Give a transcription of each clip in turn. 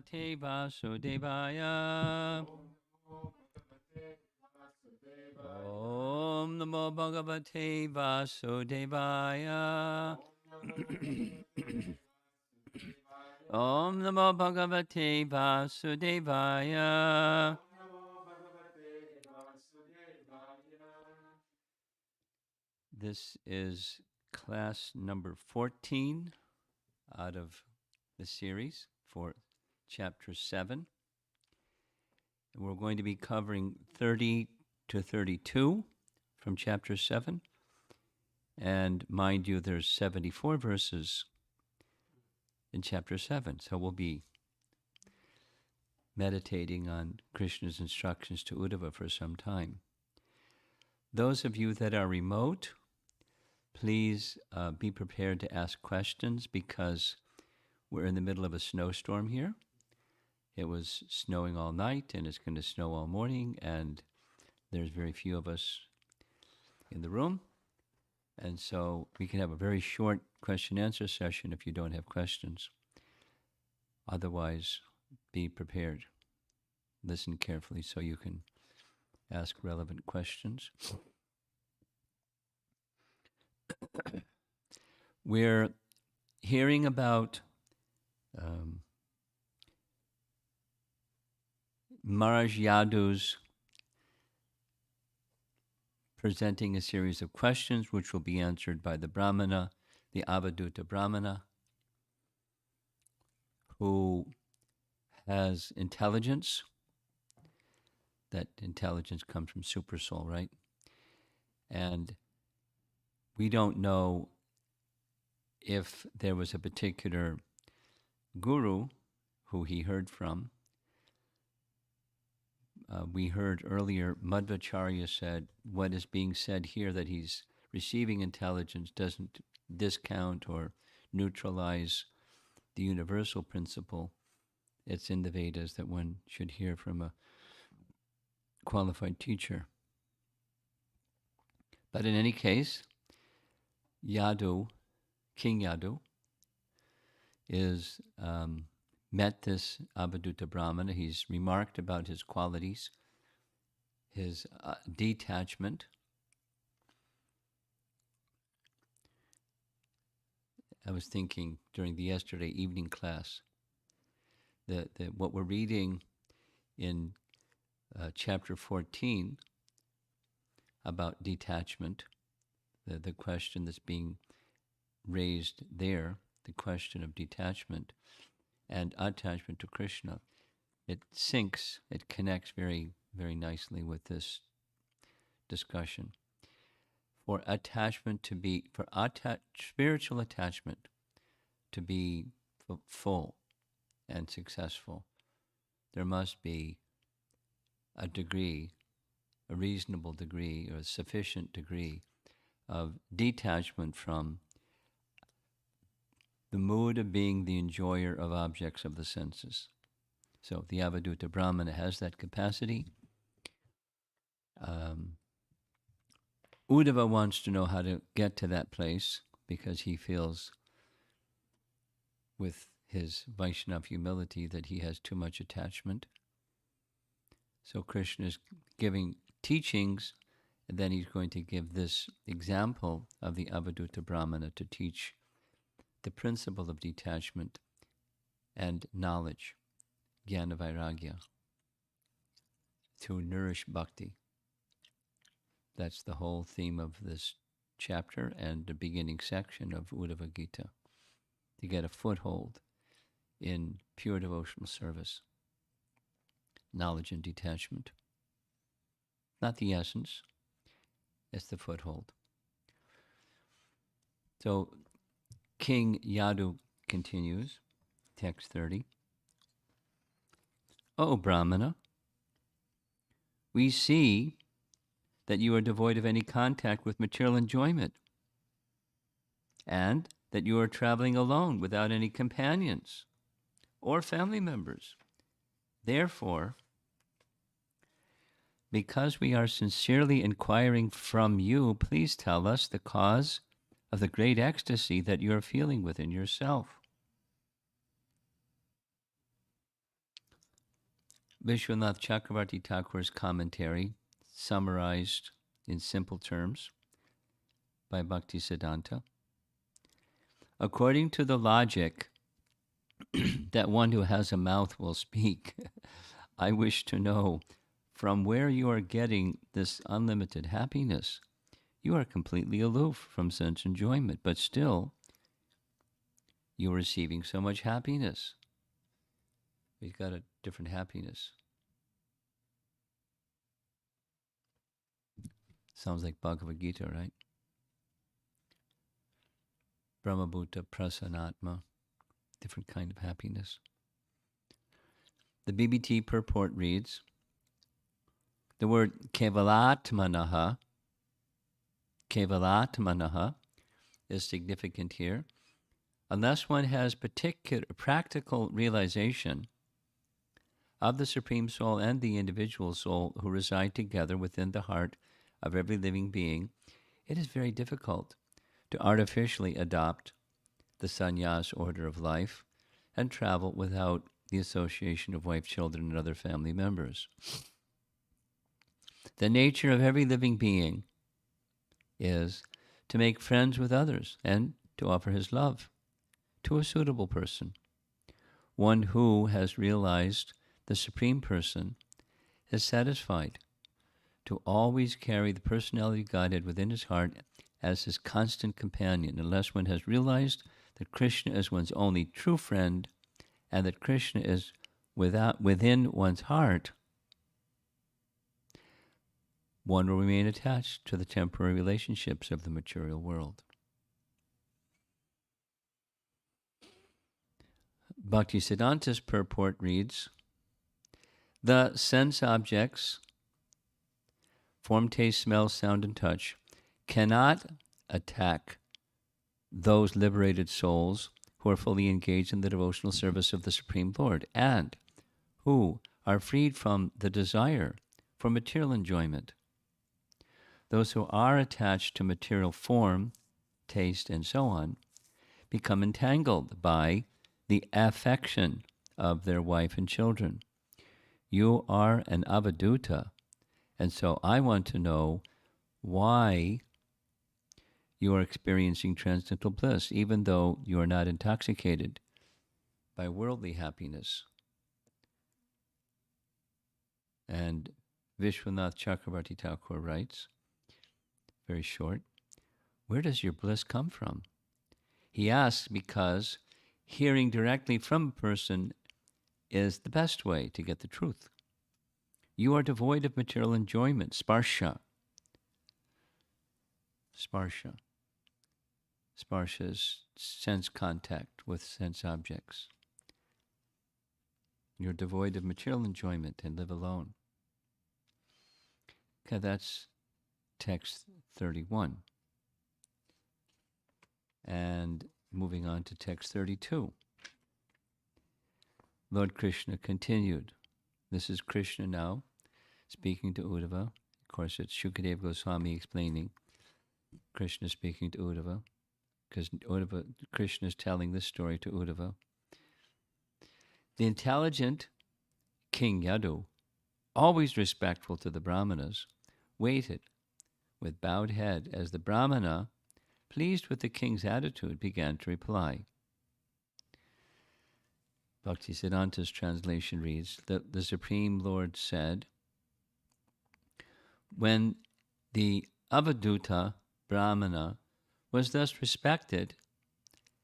Bhagavate Vasudevaya. Om Namo Bhagavate Vasudevaya. Om Namo Bhagavate Vasudevaya. This is class number 14 out of the series for chapter 7. And we're going to be covering 30 to 32 from chapter 7. And mind you, there's 74 verses in chapter 7. So we'll be meditating on Krishna's instructions to Uddhava for some time. Those of you that are remote, please be prepared to ask questions because we're in the middle of a snowstorm here. It was snowing all night and it's going to snow all morning, and there's very few of us in the room. And so we can have a very short question-answer session if you don't have questions. Otherwise, be prepared. Listen carefully so you can ask relevant questions. We're hearing about Maharaj Yadu's presenting a series of questions which will be answered by the Brahmana, the Avadhuta Brahmana, who has intelligence. That intelligence comes from Super Soul, right? And we don't know if there was a particular guru who he heard from. We heard earlier, Madhvacharya said, what is being said here, that he's receiving intelligence, doesn't discount or neutralize the universal principle. It's in the Vedas that one should hear from a qualified teacher. But in any case, Yadu, King Yadu, is met this Avadhuta Brahmana. He's remarked about his qualities, his detachment. I was thinking during the yesterday evening class that what we're reading in chapter 14 about detachment, the question that's being raised there, the question of detachment and attachment to Krishna, it syncs, it connects very, very nicely with this discussion. For attachment to be, spiritual attachment to be full and successful, there must be a degree, a reasonable degree, or a sufficient degree of detachment from the mood of being the enjoyer of objects of the senses. So the Avadhuta Brahmana has that capacity. Uddhava wants to know how to get to that place because he feels with his Vaishnava humility that he has too much attachment. So Krishna is giving teachings, and then he's going to give this example of the Avadhuta Brahmana to teach the principle of detachment and knowledge, jnana vairagya, to nourish bhakti. That's the whole theme of this chapter and the beginning section of Uddhava Gita, to get a foothold in pure devotional service, knowledge and detachment. Not the essence, it's the foothold. So King Yadu continues, text 30. O Brahmana, we see that you are devoid of any contact with material enjoyment, and that you are traveling alone without any companions or family members. Therefore, because we are sincerely inquiring from you, please tell us the cause of the great ecstasy that you are feeling within yourself. Vishwanath Chakravarti Thakur's commentary, summarized in simple terms by Bhaktisiddhanta. According to the logic that one who has a mouth will speak, I wish to know from where you are getting this unlimited happiness. You are completely aloof from sense enjoyment, but still you're receiving so much happiness. We've got a different happiness. Sounds like Bhagavad Gita, right? Brahmabhuta Prasanatma, different kind of happiness. The BBT purport reads, the word kevalatmanaha is significant here. Unless one has particular practical realization of the Supreme Soul and the individual soul who reside together within the heart of every living being, it is very difficult to artificially adopt the sannyas order of life and travel without the association of wife, children, and other family members. The nature of every living being is to make friends with others and to offer his love to a suitable person. One who has realized the Supreme Person is satisfied to always carry the personality of Godhead within his heart as his constant companion, unless one has realized that Krishna is one's only true friend and that Krishna is within one's heart. One will remain attached to the temporary relationships of the material world. Bhaktisiddhanta's purport reads, the sense objects, form, taste, smell, sound, and touch, cannot attack those liberated souls who are fully engaged in the devotional service of the Supreme Lord and who are freed from the desire for material enjoyment. Those who are attached to material form, taste, and so on become entangled by the affection of their wife and children. You are an avaduta, and so I want to know why you are experiencing transcendental bliss, even though you are not intoxicated by worldly happiness. And Vishwanath Chakravarti Thakur writes, very short, where does your bliss come from? He asks because hearing directly from a person is the best way to get the truth. You are devoid of material enjoyment, sparsha. Sparsha. Sparsha is sense contact with sense objects. You're devoid of material enjoyment and live alone. Okay, that's text 31. And moving on to text 32. Lord Krishna continued. This is Krishna now speaking to Uddhava. Of course, it's Shukadeva Goswami explaining. Krishna speaking to Uddhava, because Krishna is telling this story to Uddhava. The intelligent King Yadu, always respectful to the Brahmanas, waited with bowed head as the Brahmana, pleased with the king's attitude, began to reply. Bhaktisiddhanta's translation reads that the Supreme Lord said, when the Avaduta Brahmana was thus respected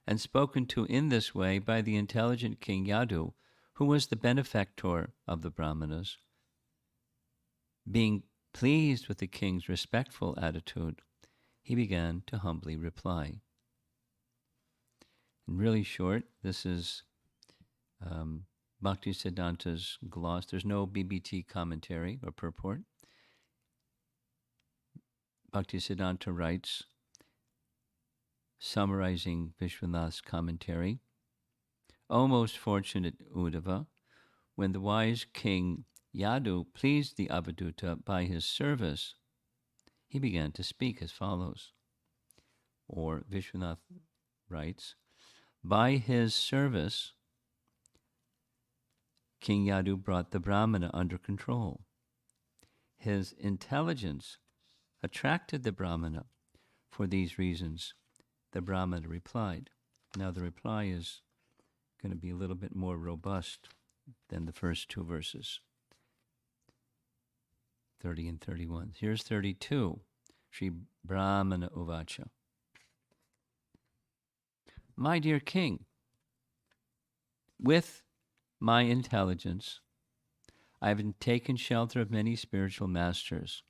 and spoken to in this way by the intelligent King Yadu, who was the benefactor of the Brahmanas, being pleased with the king's respectful attitude, he began to humbly reply. In really short, this is Bhaktisiddhanta's gloss. There's no BBT commentary or purport. Bhaktisiddhanta writes, summarizing Vishwanath's commentary, O most fortunate Uddhava, when the wise king Yadu pleased the Avaduta by his service, he began to speak as follows. Or Vishwanath writes, by his service, King Yadu brought the Brahmana under control. His intelligence attracted the Brahmana. For these reasons, the Brahmana replied. Now the reply is going to be a little bit more robust than the first two verses, 30 and 31. Here's 32. Sri Brahmana Uvacha. My dear king, with my intelligence, I have taken shelter of many spiritual masters.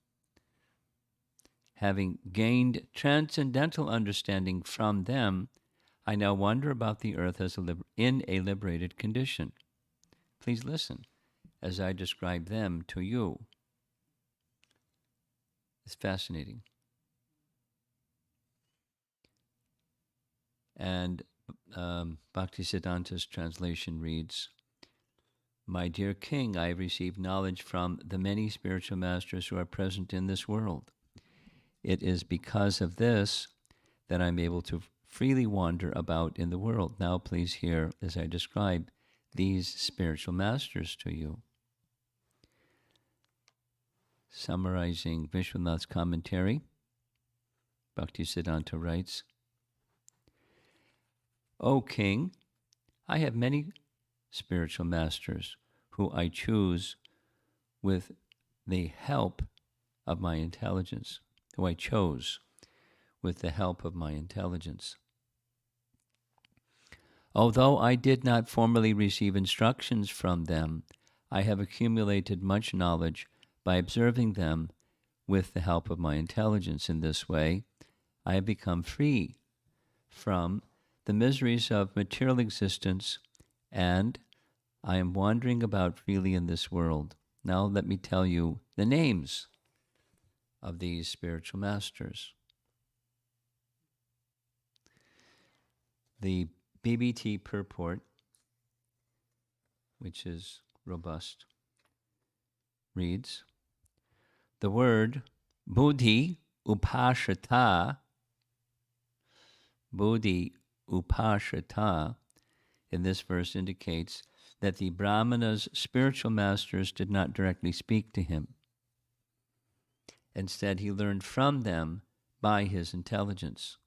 Having gained transcendental understanding from them, I now wander about the earth as in a liberated condition. Please listen as I describe them to you. It's fascinating. And Bhaktisiddhanta's translation reads, My dear king, I have received knowledge from the many spiritual masters who are present in this world. It is because of this that I'm able to freely wander about in the world. Now please hear as I describe these spiritual masters to you. Summarizing Vishwanath's commentary, Bhaktisiddhanta writes, O king, I have many spiritual masters who I choose with the help of my intelligence, who I chose with the help of my intelligence. Although I did not formally receive instructions from them, I have accumulated much knowledge by observing them with the help of my intelligence. In this way, I have become free from the miseries of material existence, and I am wandering about freely in this world. Now let me tell you the names of these spiritual masters. The BBT purport, which is robust, reads, the word Buddhi Upashata, Buddhi Upashata, in this verse indicates that the Brahmana's spiritual masters did not directly speak to him. Instead, he learned from them by his intelligence.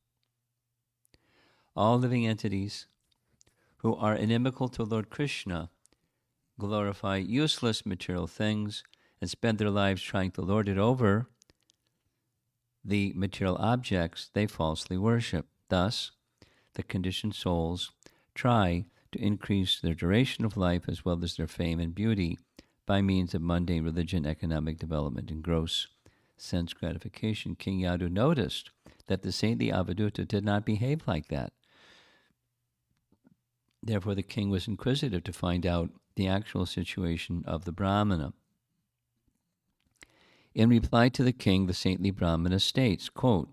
All living entities who are inimical to Lord Krishna glorify useless material things and spend their lives trying to lord it over the material objects they falsely worship. Thus, the conditioned souls try to increase their duration of life as well as their fame and beauty by means of mundane religion, economic development, and gross sense gratification. King Yadu noticed that the saintly Avadhuta did not behave like that. Therefore, the king was inquisitive to find out the actual situation of the Brahmana. In reply to the king, the saintly Brahmana states, quote,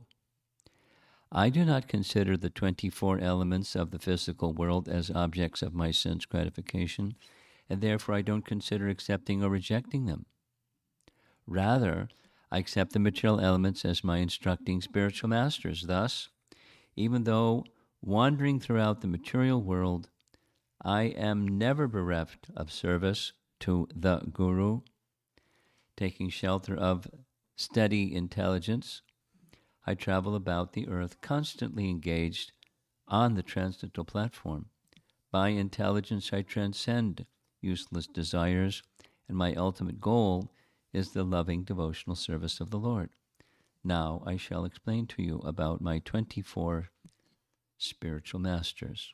I do not consider the 24 elements of the physical world as objects of my sense gratification, and therefore I don't consider accepting or rejecting them. Rather, I accept the material elements as my instructing spiritual masters. Thus, even though wandering throughout the material world, I am never bereft of service to the Guru, taking shelter of steady intelligence. I travel about the earth constantly engaged on the transcendental platform. By intelligence, I transcend useless desires, and my ultimate goal is the loving devotional service of the Lord. Now I shall explain to you about my 24 spiritual masters.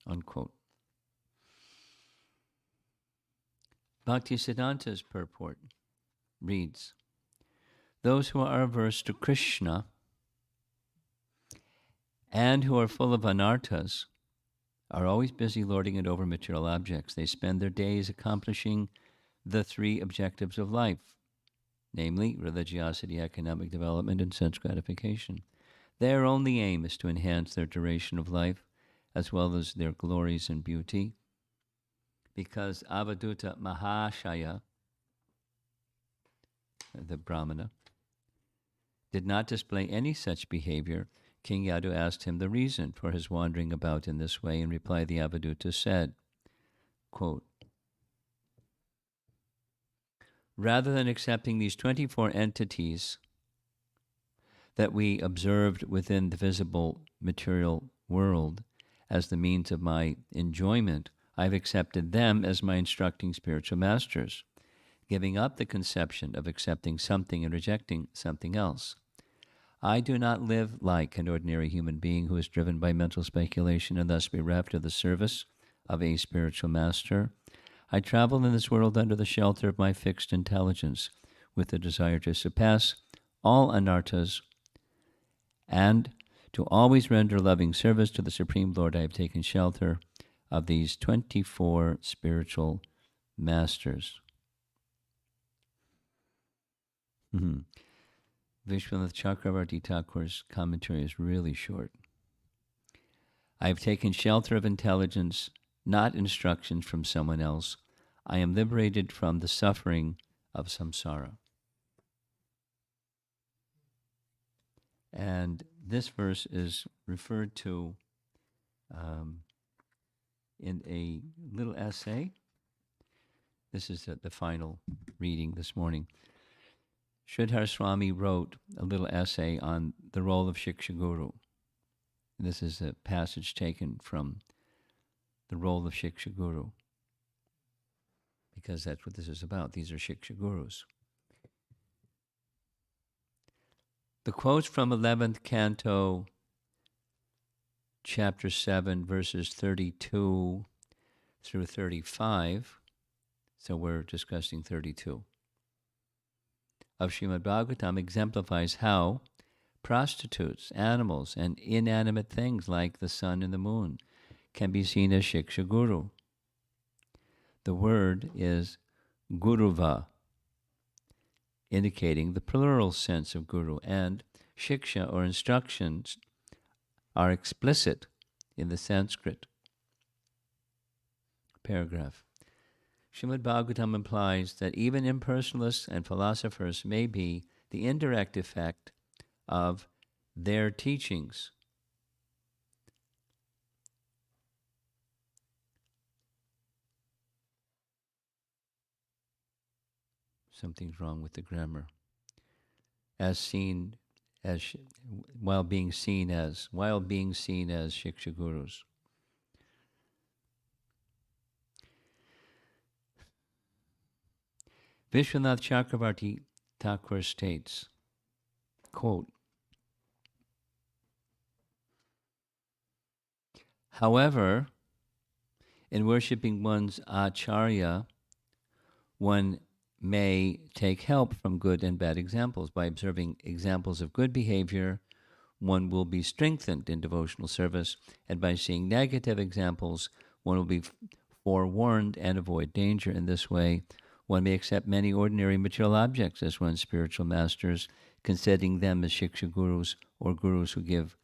Unquote. Bhaktisiddhanta's purport reads, those who are averse to Krishna and who are full of anarthas are always busy lording it over material objects. They spend their days accomplishing the three objectives of life, namely religiosity, economic development, and sense gratification. Their only aim is to enhance their duration of life as well as their glories and beauty. Because Avadhuta Mahashaya, the Brahmana, did not display any such behavior, King Yadu asked him the reason for his wandering about in this way. In reply, the Avadhuta said, Quote, rather than accepting these 24 entities that we observed within the visible material world as the means of my enjoyment, I've accepted them as my instructing spiritual masters, giving up the conception of accepting something and rejecting something else. I do not live like an ordinary human being who is driven by mental speculation and thus bereft of the service of a spiritual master. I travel in this world under the shelter of my fixed intelligence, with the desire to surpass all anarthas and to always render loving service to the Supreme Lord. I have taken shelter of these 24 spiritual masters. Vishwanath Chakravarti Thakur's commentary is really short. I have taken shelter of intelligence, not instructions from someone else. I am liberated from the suffering of samsara. And this verse is referred to in a little essay. This is the final reading this morning. Sridhar Swami wrote a little essay on the role of Shiksha Guru. This is a passage taken from the role of Shiksha Guru, because that's what this is about. These are Shiksha Gurus. The quotes from 11th Canto, Chapter 7, verses 32 through 35, so we're discussing 32, of Srimad Bhagavatam exemplifies how prostitutes, animals, and inanimate things like the sun and the moon can be seen as Shiksha Guru. The word is Guruva, indicating the plural sense of Guru, and Shiksha, or instructions, are explicit in the Sanskrit paragraph. Srimad Bhagavatam implies that even impersonalists and philosophers may be the indirect effect of their teachings. Something's wrong with the grammar. While being seen as Shiksha Gurus. Vishwanath Chakravarti Thakur states, quote, however, in worshipping one's acharya, one may take help from good and bad examples. By observing examples of good behavior, one will be strengthened in devotional service, and by seeing negative examples, one will be forewarned and avoid danger. In this way, one may accept many ordinary material objects as one's spiritual masters, considering them as Shiksha Gurus, or Gurus who give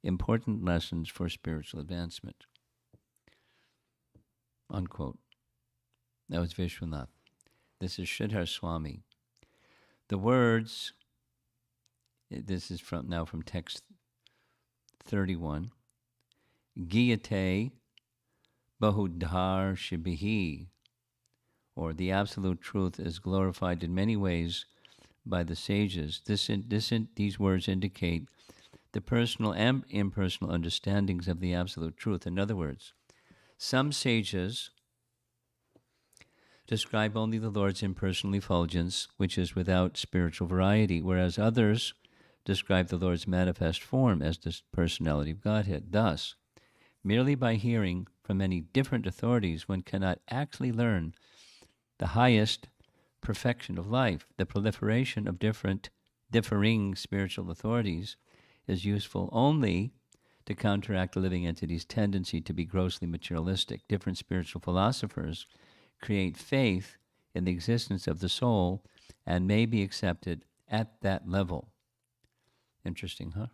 important lessons for spiritual advancement. Unquote. That was Vishwanath. This is Sridhar Swami. The words, this is from text 31. Giyate bahudhar shibihi, or the absolute truth is glorified in many ways by the sages. These words indicate the personal and impersonal understandings of the absolute truth. In other words, some sages describe only the Lord's impersonal effulgence, which is without spiritual variety, whereas others describe the Lord's manifest form as the personality of Godhead. Thus, merely by hearing from many different authorities, one cannot actually learn the highest perfection of life. The proliferation of differing spiritual authorities is useful only to counteract the living entity's tendency to be grossly materialistic. Different spiritual philosophers create faith in the existence of the soul and may be accepted at that level. Interesting, huh?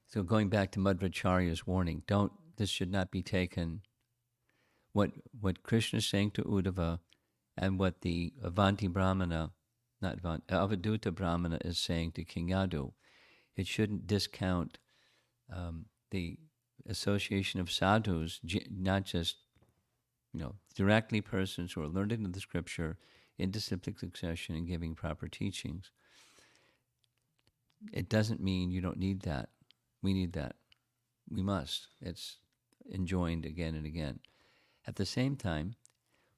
So going back to Madhvacharya's warning, this should not be taken, what Krishna is saying to Uddhava and what the Avadhuta Brahmana is saying to King Yadu, it shouldn't discount the association of sadhus, not just directly persons who are learned in the scripture in disciplic succession and giving proper teachings. It doesn't mean you don't need that. We need that. We must. It's enjoined again and again. At the same time,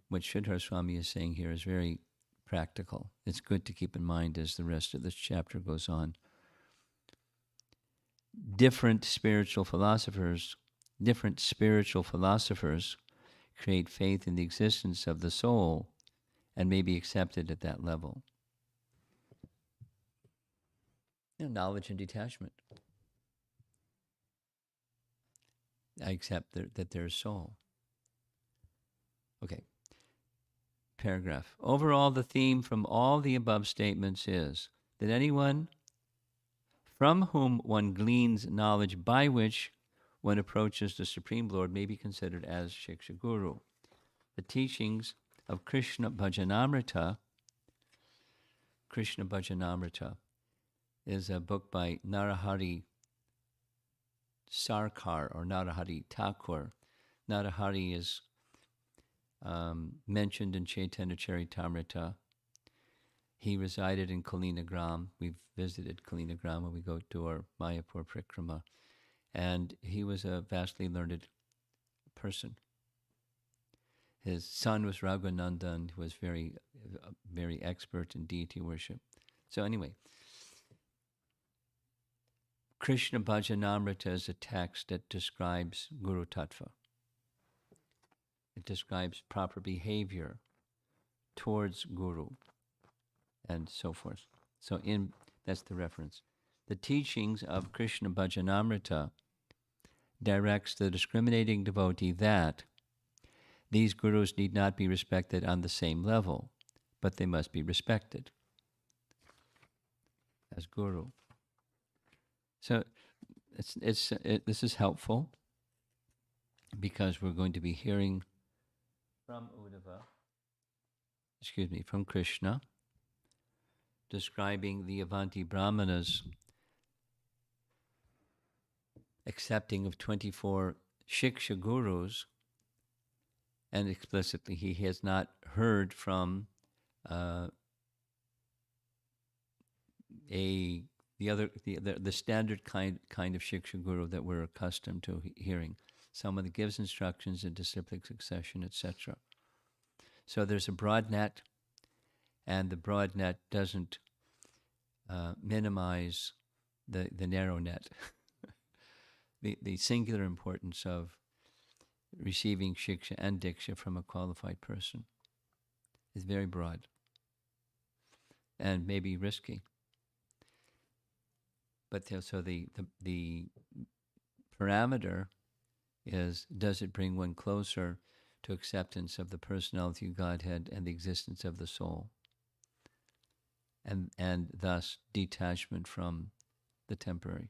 what Sridhar Swami is saying here is very practical. It's good to keep in mind as the rest of this chapter goes on. Different spiritual philosophers create faith in the existence of the soul and may be accepted at that level. Knowledge and detachment. I accept that there's soul. Okay. Paragraph. Overall, the theme from all the above statements is that anyone from whom one gleans knowledge by which one approaches the Supreme Lord may be considered as Shiksha Guru. The teachings of Krishna Bhajanamrita is a book by Narahari Sarkar or Narahari Thakur. Narahari is mentioned in Chaitanya Charitamrita. He resided in Kalinagram. We've visited Kalinagram when we go to our Mayapur Prikrama. And he was a vastly learned person. His son was Raghuvanandan, who was very, very expert in deity worship. So anyway, Krishna Bhajanamrita is a text that describes Guru Tattva. It describes proper behavior towards Guru and so forth. So that's the reference. The teachings of Krishna Bhajanamrita directs the discriminating devotee that these gurus need not be respected on the same level, but they must be respected as guru. So this is helpful because we're going to be hearing from from Krishna, describing the Avanti Brahmanas accepting of 24 Shiksha Gurus, and explicitly he has not heard from the standard kind of Shiksha Guru that we're accustomed to hearing, someone that gives instructions in disciplic succession, etc. So there's a broad net, and the broad net doesn't minimize the narrow net. The singular importance of receiving Shiksha and Diksha from a qualified person is very broad and maybe risky. But so the parameter is, does it bring one closer to acceptance of the personality of Godhead and the existence of the soul, and thus detachment from the temporary.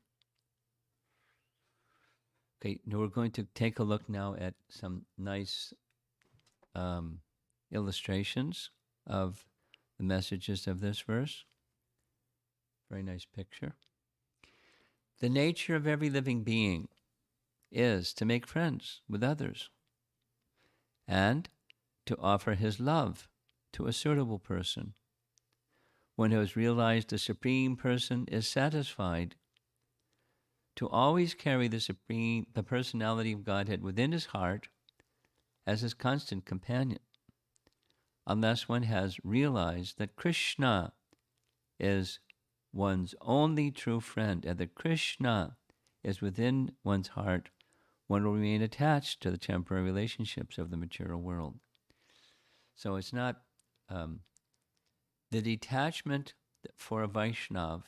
Okay, now we're going to take a look now at some nice illustrations of the messages of this verse. Very nice picture. The nature of every living being is to make friends with others and to offer his love to a suitable person. One who has realized the Supreme Person is satisfied to always carry the personality of Godhead within his heart as his constant companion, unless one has realized that Krishna is one's only true friend and that Krishna is within one's heart, one will remain attached to the temporary relationships of the material world. So it's not the detachment for a Vaishnav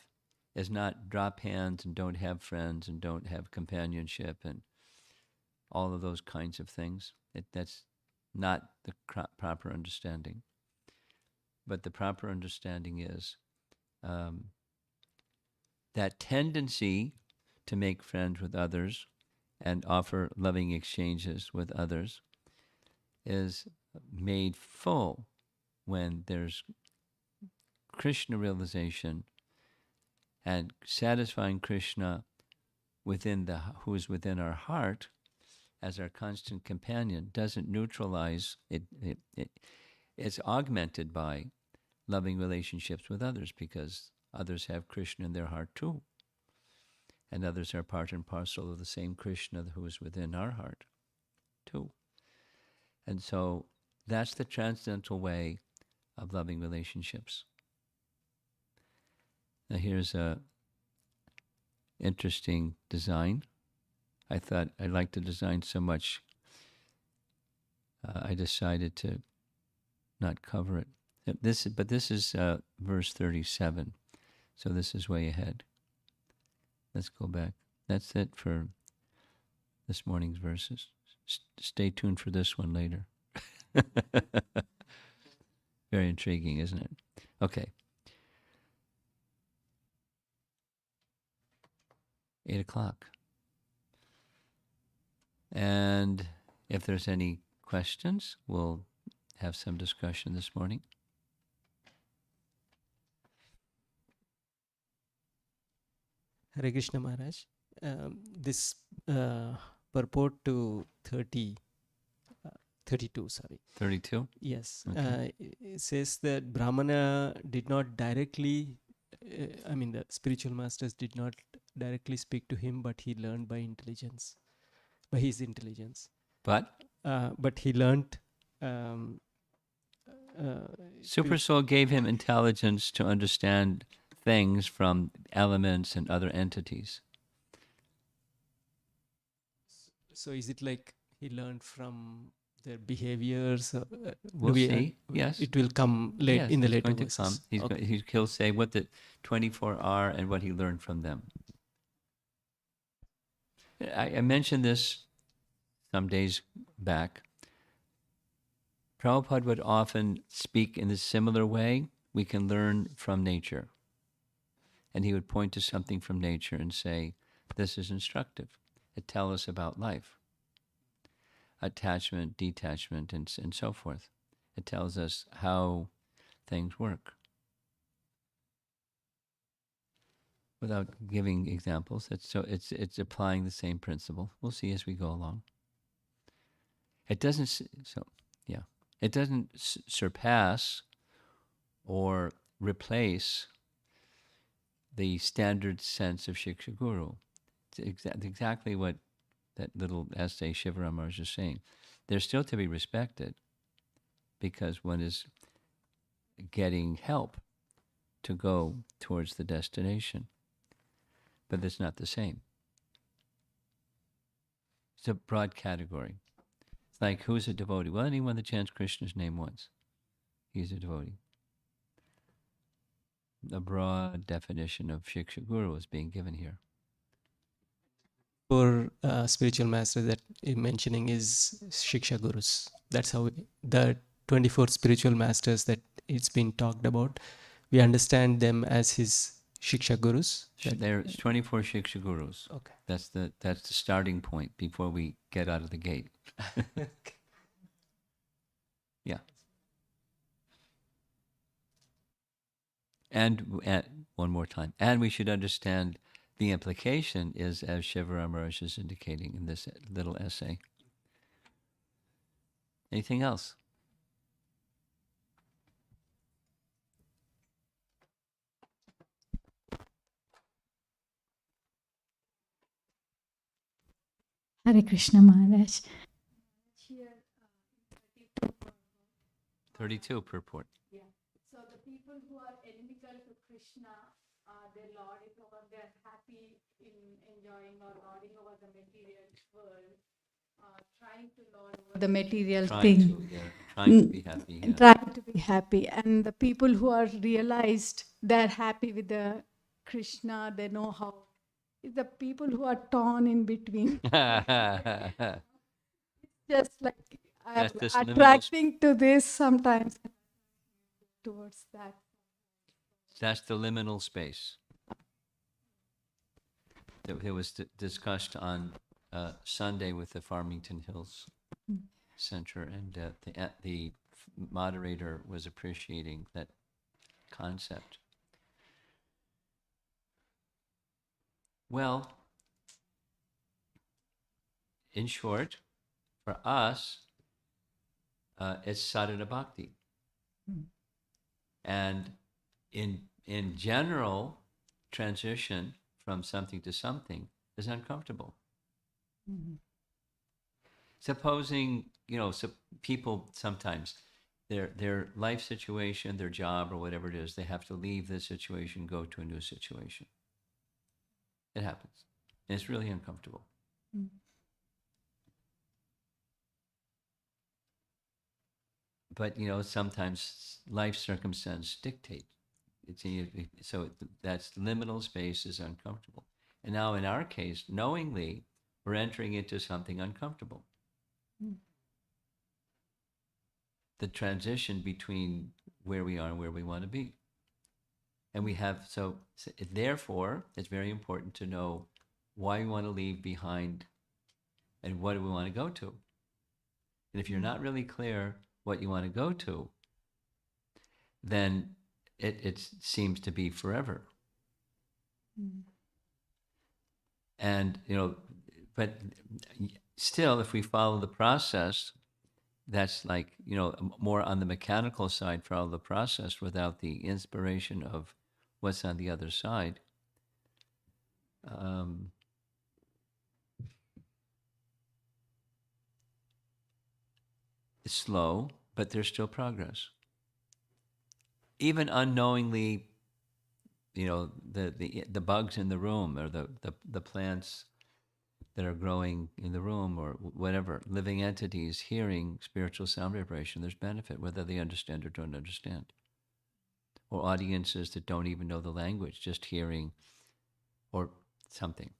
is not drop hands and don't have friends and don't have companionship and all of those kinds of things. That's not the proper understanding. But the proper understanding is that tendency to make friends with others and offer loving exchanges with others is made full when there's Krishna realization and satisfying Krishna who is within our heart as our constant companion doesn't neutralize it. It's augmented by loving relationships with others, because others have Krishna in their heart too. And others are part and parcel of the same Krishna who is within our heart too. And so that's the transcendental way of loving relationships. Now here's a interesting design. I thought I liked the design so much, I decided to not cover it. But this is verse 37, so this is way ahead. Let's go back. That's it for this morning's verses. Stay tuned for this one later. Very intriguing, isn't it? Okay. 8 o'clock. And if there's any questions, we'll have some discussion this morning. Hare Krishna Maharaj. This purport to 32, sorry. 32? Yes. Okay. It says that Brahmana did not directly, the spiritual masters did not directly speak to him, but he learned by his intelligence. But he learned. Super Soul gave him intelligence to understand things from elements and other entities. So is it like he learned from their behaviors? We'll see. Yes. It will come late in the later verses. He'll say what the 24 are and what he learned from them. I mentioned this some days back. Prabhupada would often speak in a similar way. We can learn from nature. And he would point to something from nature and say, this is instructive. It tells us about life. Attachment, detachment, and so forth. It tells us how things work. Without giving examples, it's applying the same principle. We'll see as we go along. It doesn't surpass or replace the standard sense of Shiksha Guru. It's exactly what that little essay Shivaram Maharaj is saying. They're still to be respected because one is getting help to go towards the destination. But it's not the same. It's a broad category. It's like, who's a devotee? Well, anyone that chants Krishna's name once, he's a devotee. A broad definition of Shiksha Guru is being given here. For spiritual masters that you're mentioning is Shiksha Gurus. That's how the 24 spiritual masters that it's been talked about, we understand them as his Shiksha Gurus. There's 24 Shiksha Gurus. Okay. That's the starting point before we get out of the gate. Yeah. And one more time. And we should understand the implication is, as Shivaram Maharaj is indicating in this little essay. Anything else? Hare Krishna Maharaj. 32 purport. Yeah. So the people who are inimical to Krishna, they're lording over, they're happy in enjoying or lording over the material world, trying to lord over the material thing. Trying to be happy. Yeah. Trying to be happy. And the people who are realized they're happy with the Krishna, they know how. It's the people who are torn in between. Just like attracting to this sometimes towards that. That's the liminal space that was discussed on Sunday with the Farmington Hills Center, and the moderator was appreciating that concept. Well, in short, for us, it's sadhana bhakti. And in general, transition from something to something is uncomfortable. Supposing, people sometimes, their life situation, their job or whatever it is, they have to leave this situation, go to a new situation. It happens. And it's really uncomfortable. But, sometimes life circumstances dictate. So that's liminal space is uncomfortable. And now in our case, knowingly, we're entering into something uncomfortable. The transition between where we are and where we want to be. And we have, therefore, it's very important to know why we want to leave behind and what do we want to go to. And if you're not really clear what you want to go to, then it seems to be forever. And, but still, if we follow the process, that's like, more on the mechanical side, follow the process without the inspiration of what's on the other side. It's slow, but there's still progress. Even unknowingly, the bugs in the room or the plants that are growing in the room or whatever, living entities hearing spiritual sound vibration, there's benefit, whether they understand or don't understand. Or audiences that don't even know the language, just hearing or something.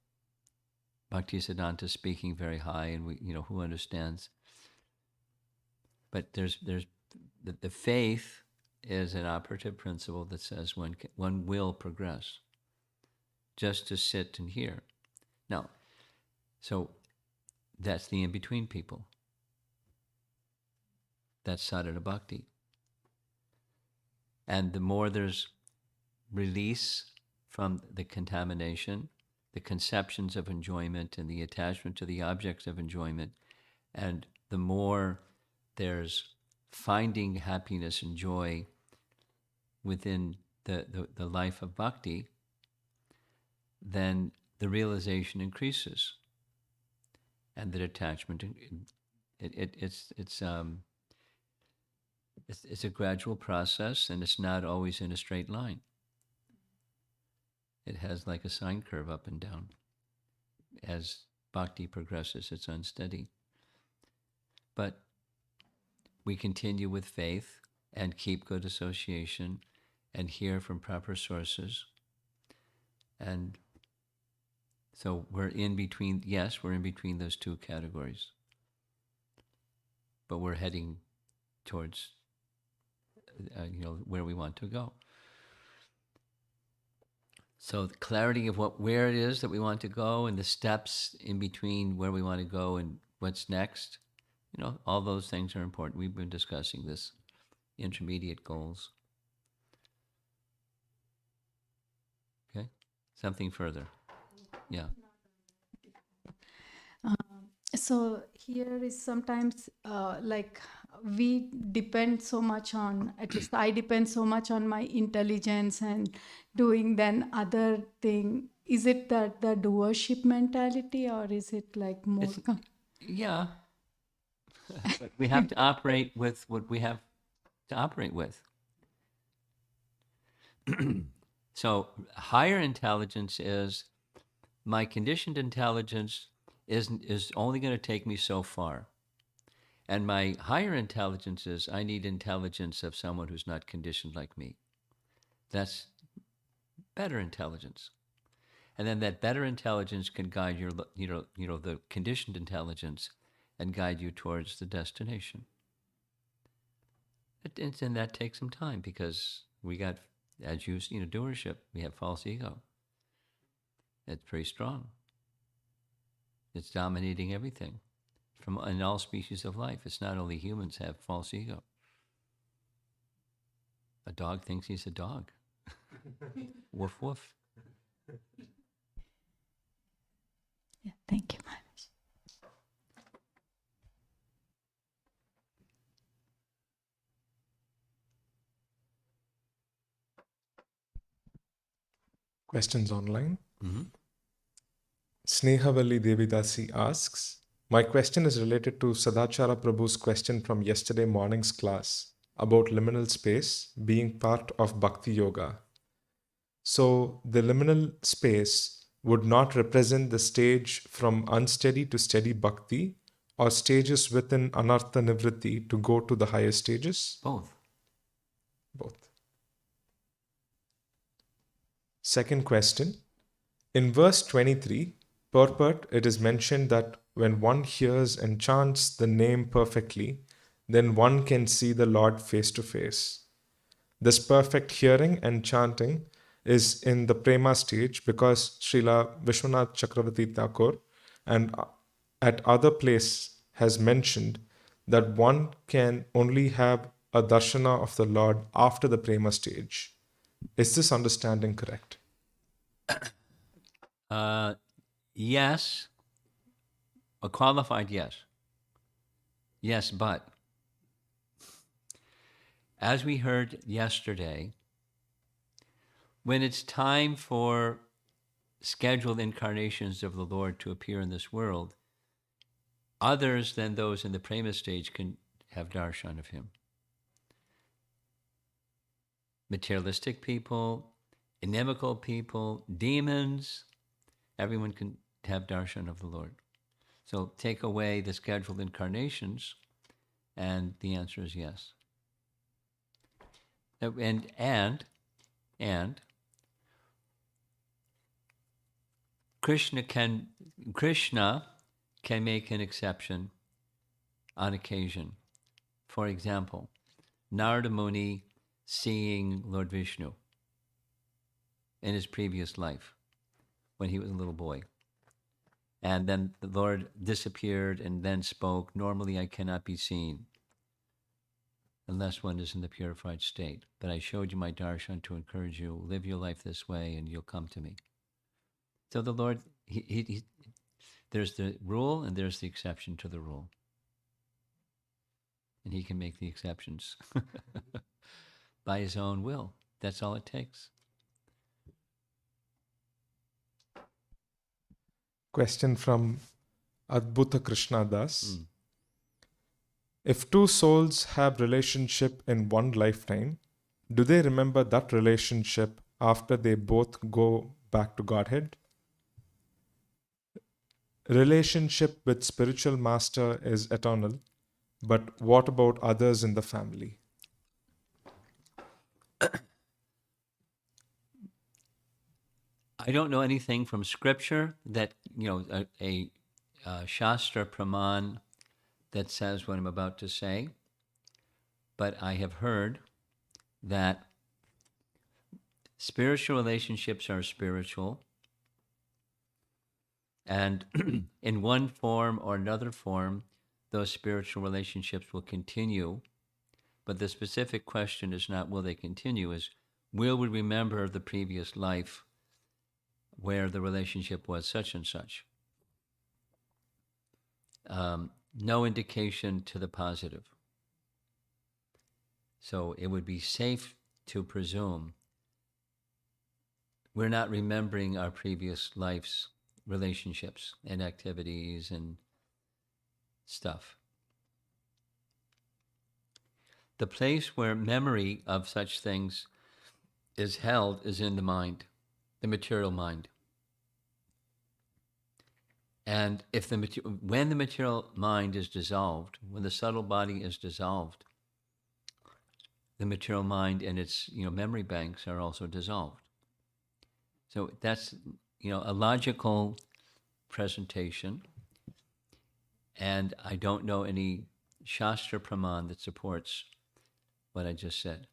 Bhaktisiddhanta speaking very high, and we, who understands? But there's the faith is an operative principle that says one will progress just to sit and hear. Now, so that's the in-between people. That's sadhana bhakti. And the more there's release from the contamination, the conceptions of enjoyment and the attachment to the objects of enjoyment, and the more there's finding happiness and joy within the life of bhakti, then the realization increases. And the attachment, it's a gradual process, and it's not always in a straight line. It has like a sine curve up and down. As bhakti progresses, it's unsteady. But we continue with faith and keep good association and hear from proper sources. And so we're in between, yes, we're in between those two categories. But we're heading towards, where we want to go. So the clarity of where it is that we want to go and the steps in between where we want to go and what's next, all those things are important. We've been discussing this, intermediate goals. Okay, something further. Yeah. So here is sometimes like we depend so much on, at least I depend so much on my intelligence and doing then other thing. Is it that the doership mentality, or is it like more? Yeah. But we have to operate with what we have to operate with. So higher intelligence is, my conditioned intelligence is only going to take me so far. And my higher intelligence is, I need intelligence of someone who's not conditioned like me. That's better intelligence. And then that better intelligence can guide your, the conditioned intelligence and guide you towards the destination. And that takes some time, because we got, as you doership, we have false ego. It's pretty strong. It's dominating everything in all species of life. It's not only humans have false ego. A dog thinks he's a dog. Woof, woof. Yeah, thank you, Maharaj. Questions online. Mm-hmm. Snehavalli Devidasi asks, my question is related to Sadachara Prabhu's question from yesterday morning's class about liminal space being part of Bhakti Yoga. So the liminal space would not represent the stage from unsteady to steady Bhakti or stages within Anartha Nivritti to go to the higher stages? Both. Both. Second question. In verse 23, purport, it is mentioned that when one hears and chants the name perfectly, then one can see the Lord face to face. This perfect hearing and chanting is in the prema stage because Srila Vishwanath Chakravarti Thakur and at other place has mentioned that one can only have a darshana of the Lord after the prema stage. Is this understanding correct? Yes, a qualified yes. Yes, but as we heard yesterday, when it's time for scheduled incarnations of the Lord to appear in this world, others than those in the prema stage can have darshan of him. Materialistic people, inimical people, demons, everyone can have darshan of the Lord. So take away the scheduled incarnations, and the answer is yes. And Krishna can make an exception on occasion. For example, Narada Muni seeing Lord Vishnu in his previous life when he was a little boy. And then the Lord disappeared and then spoke, normally I cannot be seen unless one is in the purified state. But I showed you my darshan to encourage you, live your life this way and you'll come to me. So the Lord, there's the rule and there's the exception to the rule. And he can make the exceptions by his own will. That's all it takes. Question from Adbhuta Krishna Das. If two souls have relationship in one lifetime, do they remember that relationship after they both go back to Godhead? Relationship with spiritual master is eternal, but what about others in the family? I don't know anything from scripture that, a Shastra Praman that says what I'm about to say, but I have heard that spiritual relationships are spiritual, and in one form or another form, those spiritual relationships will continue. But the specific question is not will they continue, is will we remember the previous life where the relationship was such and such? No indication to the positive. So it would be safe to presume we're not remembering our previous life's relationships and activities and stuff. The place where memory of such things is held is in the mind, the material mind. And if when the material mind is dissolved, when the subtle body is dissolved, the material mind and its memory banks are also dissolved. So that's a logical presentation, and I don't know any Shastra Praman that supports what I just said.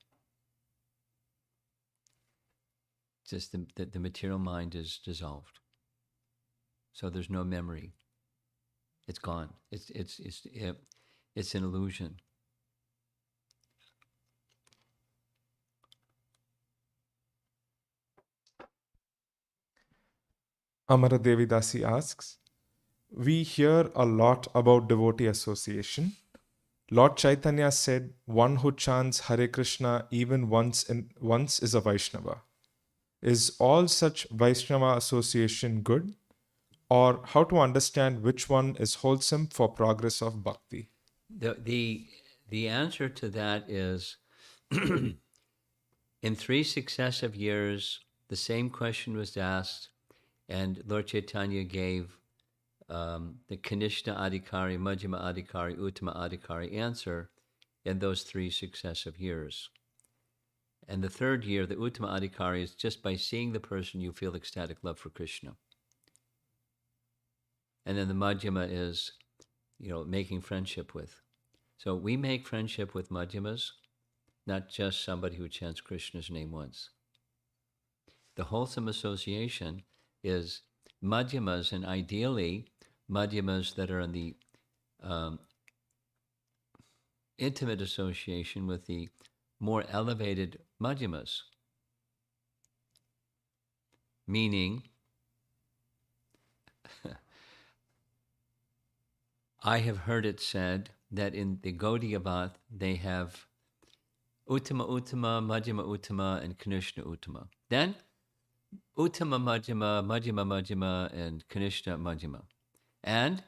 Just that the material mind is dissolved. So there's no memory. It's gone. It's an illusion. Amara Devidasi asks, we hear a lot about devotee association. Lord Chaitanya said one who chants Hare Krishna even once is a Vaishnava. Is all such Vaishnava association good? Or how to understand which one is wholesome for progress of bhakti? The answer to that is in 3 successive years, the same question was asked, and Lord Chaitanya gave the Kanishna Adhikari, Majjhima Adhikari, Uttama Adhikari answer in those 3 successive years. And the 3rd year, the Uttama Adhikari, is just by seeing the person, you feel ecstatic love for Krishna. And then the Majjhima is, making friendship with. So we make friendship with Majjhimas, not just somebody who chants Krishna's name once. The wholesome association is Madhyamas, and ideally Madhyamas that are in the intimate association with the more elevated Madhyamas. Meaning, I have heard it said that in the Gaudiya Math they have Uttama Uttama, Madhyama Uttama, and Kanishna Uttama. Then Uttama Madhyama, Madhyama Madhyama, and Kanishna Madhyama. And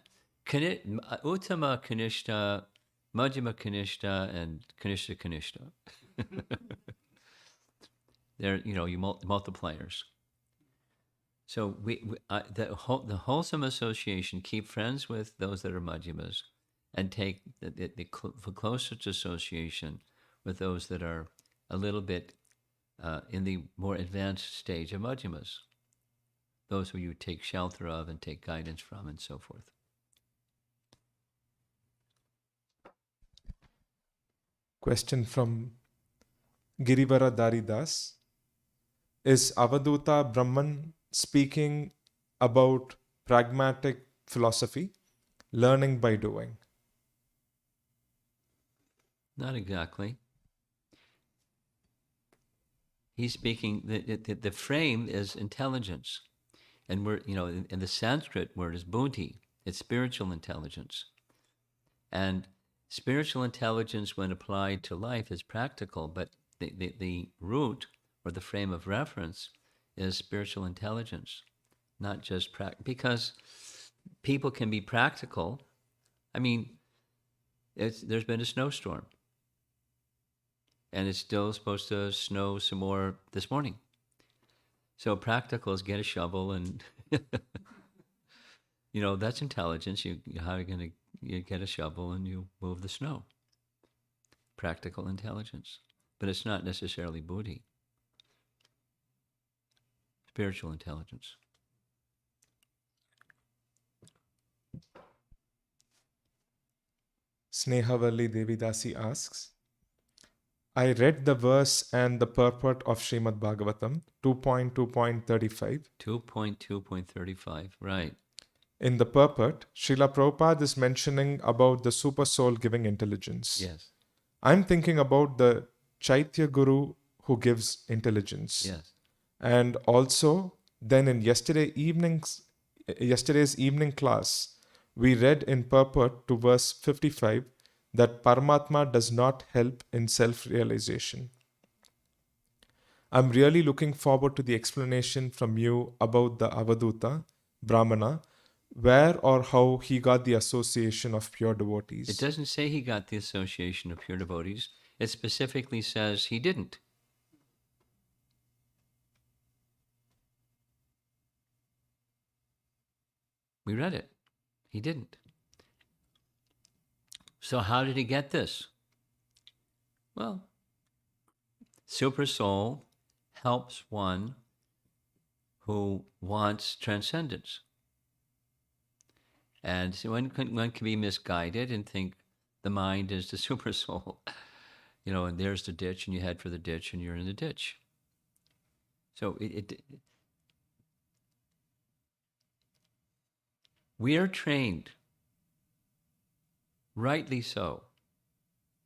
Uttama Kanishna, Madhyama Kanishna, and Kanishna Kanishna. They're, multipliers. So the wholesome association, keep friends with those that are Madhyamas, and take the closest association with those that are a little bit in the more advanced stage of Madhyamas, those who you take shelter of and take guidance from and so forth. Question from Girivara Daridas. Is Avaduta Brahman speaking about pragmatic philosophy, learning by doing? Not exactly. He's speaking, the frame is intelligence. And we're, in the Sanskrit word is buddhi. It's spiritual intelligence. And spiritual intelligence, when applied to life, is practical, but the root or the frame of reference is spiritual intelligence, not just because people can be practical. I mean, there's been a snowstorm, and it's still supposed to snow some more this morning. So practical is get a shovel and, that's intelligence. How are you going to get a shovel and you move the snow? Practical intelligence. But it's not necessarily buddhi. Spiritual intelligence. Snehavalli Devidasi asks, I read the verse and the purport of Srimad Bhagavatam 2.2.35. 2.2.35, right. In the purport, Srila Prabhupada is mentioning about the super soul giving intelligence. Yes. I'm thinking about the Chaitya Guru who gives intelligence. Yes. And also, then in yesterday's evening class, we read in purport to verse 55 that Paramatma does not help in self-realization. I'm really looking forward to the explanation from you about the Avaduta, Brahmana, where or how he got the association of pure devotees. It doesn't say he got the association of pure devotees. It specifically says he didn't. We read it. He didn't. So how did he get this? Well, super soul helps one who wants transcendence. And so one can be misguided and think the mind is the super soul. And there's the ditch, and you head for the ditch, and you're in the ditch. So we are trained, rightly so,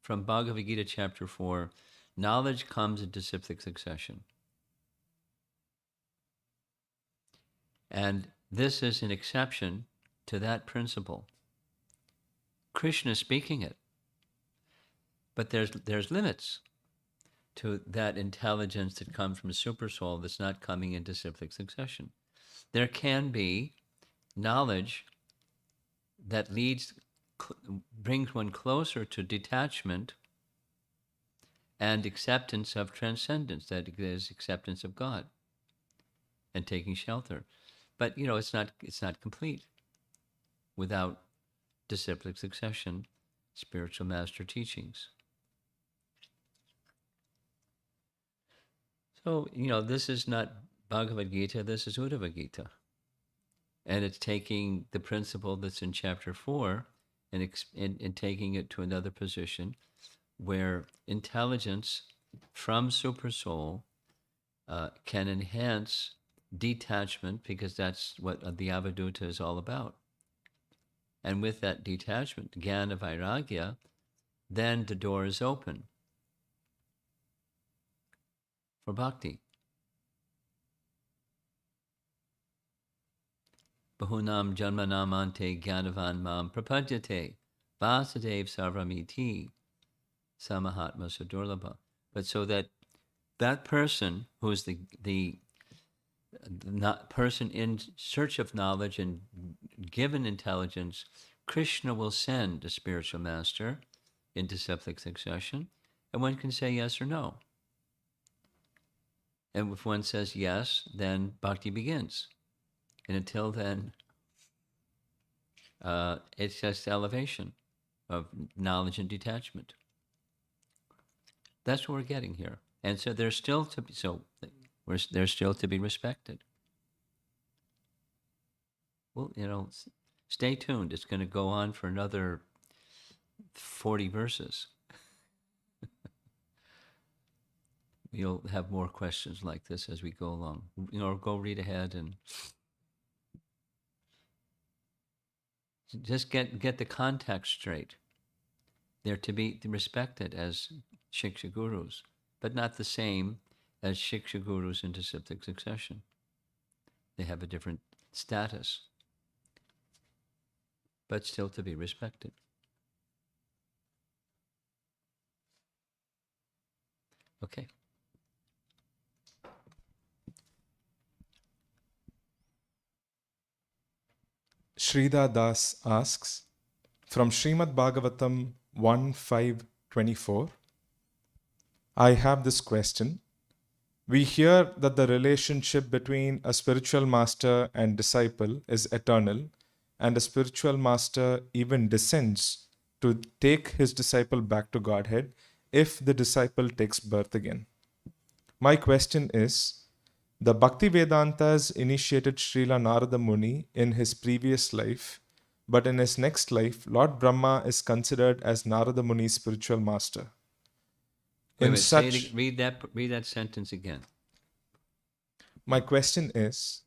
from Bhagavad Gita chapter 4, knowledge comes in disciplic succession. And this is an exception to that principle. Krishna is speaking it. But there's limits to that intelligence that comes from a super soul that's not coming into cyclic succession. There can be knowledge that brings one closer to detachment and acceptance of transcendence, that is acceptance of God and taking shelter. But it's not complete without disciplic succession, spiritual master teachings. So, this is not Bhagavad Gita, this is Uddhava Gita. And it's taking the principle that's in chapter 4 and taking it to another position where intelligence from Supersoul can enhance detachment, because that's what the Avadhuta is all about. And with that detachment, Jnana Vairagya, then the door is open for bhakti. Bahunam janmanam ante jnanavan mam prapadyate vasadev sarvamiti samahatma sudurlabha. But so that person who is the person in search of knowledge and given intelligence, Krishna will send a spiritual master into cyclic succession, and one can say yes or no. And if one says yes, then bhakti begins. And until then, it's just elevation of knowledge and detachment. That's what we're getting here. And so there's still to be there's still to be respected. Well, stay tuned. It's going to go on for another 40 verses. You'll have more questions like this as we go along. Go read ahead and just get the context straight. They're to be respected as Shiksha Gurus, but not the same as Shiksha Gurus into cyclic succession. They have a different status, but still to be respected. Okay. Shrida Das asks, from Srimad Bhagavatam 1.5.24, I have this question. We hear that the relationship between a spiritual master and disciple is eternal, and a spiritual master even descends to take his disciple back to Godhead if the disciple takes birth again. My question is, the Bhakti Vedantas initiated Srila Narada Muni in his previous life, but in his next life, Lord Brahma is considered as Narada Muni's spiritual master. Read that sentence again. My question is,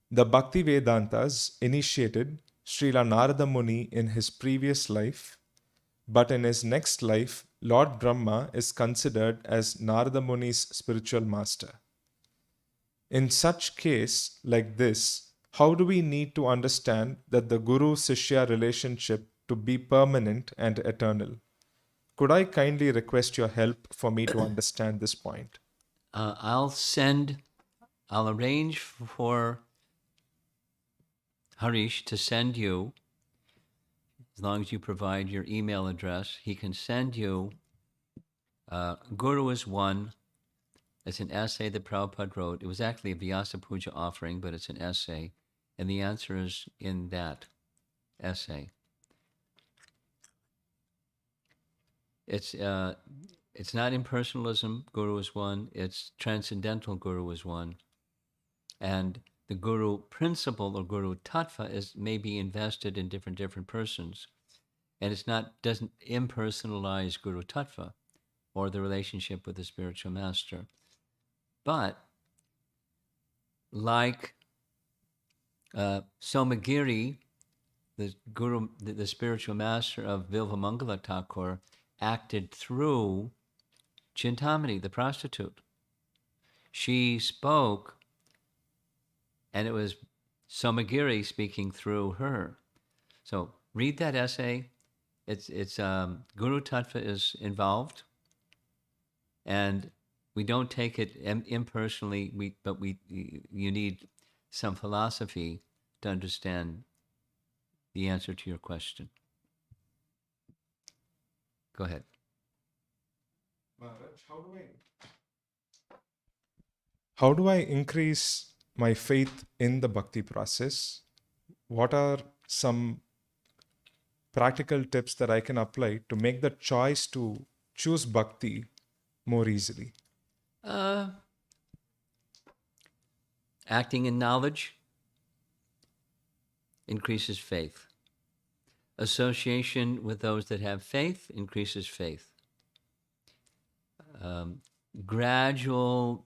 the Bhakti Vedantas initiated Srila Narada Muni in his previous life, but in his next life, Lord Brahma is considered as Narada Muni's spiritual master. In such case like this, how do we need to understand that the Guru-Sishya relationship to be permanent and eternal? Could I kindly request your help for me to understand this point? I'll arrange for Harish to send you, as long as you provide your email address, he can send you Guru is One. It's an essay that Prabhupada wrote. It was actually a Vyasa Puja offering, but it's an essay. And the answer is in that essay. It's not impersonalism, Guru is One. It's transcendental, Guru is One. And the Guru principle or Guru Tattva may be invested in different persons. And doesn't impersonalize Guru Tattva or the relationship with the spiritual master. But like Somagiri, the Guru, the spiritual master of Vilvamangala Thakur, acted through Chintamani, the prostitute. She spoke, and it was Somagiri speaking through her. So read that essay. It's Guru Tattva is involved, and we don't take it impersonally. You need some philosophy to understand the answer to your question. Go ahead. Maharaj, how do I increase my faith in the bhakti process? What are some practical tips that I can apply to make the choice to choose bhakti more easily? Acting in knowledge increases faith. Association with those that have faith increases faith. Gradual,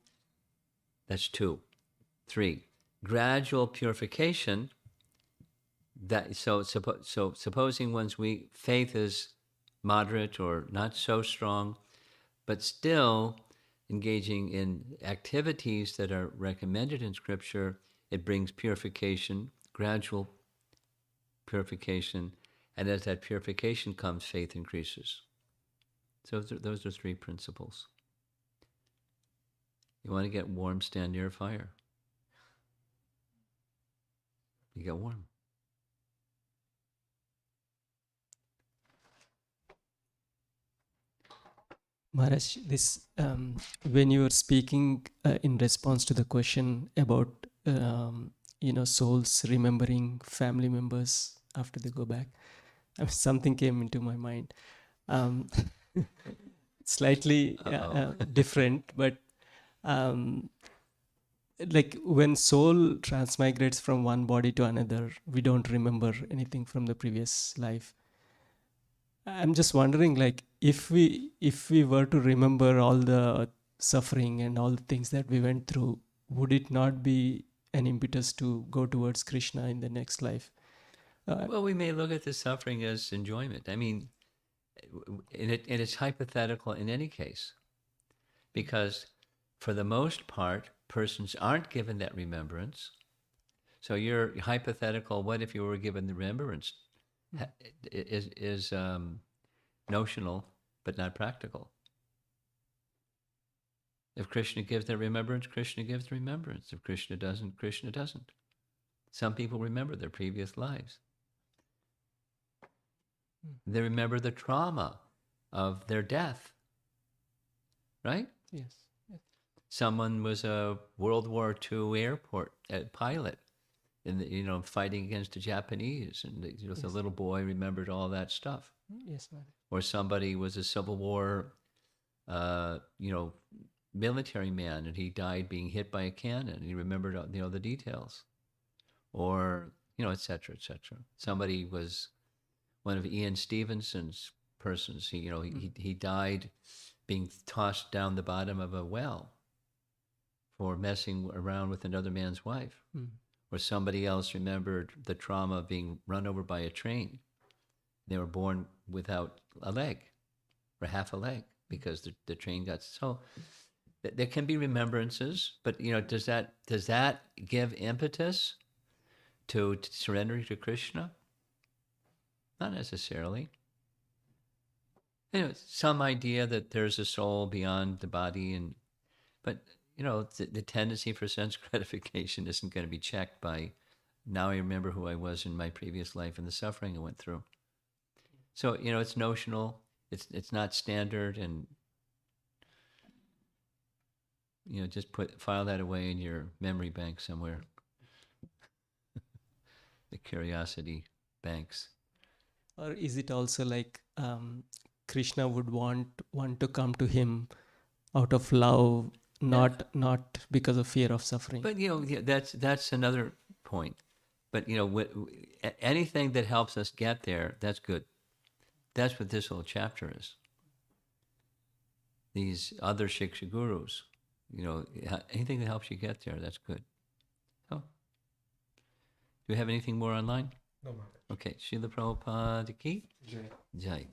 that's 2. 3, gradual purification. Supposing one's faith is moderate or not so strong, but still engaging in activities that are recommended in Scripture, it brings purification, gradual purification, and as that purification comes, faith increases. So those are 3 principles. You want to get warm, stand near a fire. You get warm. Maharaj, this when you were speaking in response to the question about souls remembering family members after they go back, something came into my mind. Slightly different, but like when soul transmigrates from one body to another, we don't remember anything from the previous life. I'm just wondering, like, if we were to remember all the suffering and all the things that we went through, would it not be an impetus to go towards Krishna in the next life? Well, we may look at the suffering as enjoyment. I mean, and it's hypothetical in any case, because for the most part, persons aren't given that remembrance. So your hypothetical, what if you were given the remembrance, is notional but not practical. If Krishna gives that remembrance, Krishna gives the remembrance. If Krishna doesn't, Krishna doesn't. Some people remember their previous lives. They remember the trauma of their death, right? Yes. Someone was a World War II airport pilot, in fighting against the Japanese, and the little boy remembered all that stuff. Yes, Maharaj. Or somebody was a Civil War, military man, and he died being hit by a cannon, and he remembered the details. Or et cetera, et cetera. Somebody was one of Ian Stevenson's persons. He died being tossed down the bottom of a well for messing around with another man's wife. Or somebody else remembered the trauma of being run over by a train. They were born without a leg or half a leg because the train got so. There can be remembrances, but does that give impetus to surrender to Krishna? Not necessarily. Some idea that there's a soul beyond the body, but the tendency for sense gratification isn't going to be checked by, now I remember who I was in my previous life and the suffering I went through. So, it's notional, it's not standard, and, just file that away in your memory bank somewhere. The curiosity banks. Or is it also like Krishna would want to come to him out of love, not because of fear of suffering? But that's another point. But anything that helps us get there, that's good. That's what this whole chapter is. These other Shiksha gurus, anything that helps you get there, that's good. Oh, do we have anything more online? No, Maharaj. Okay, Srila Prabhupada ki Jai. Jai.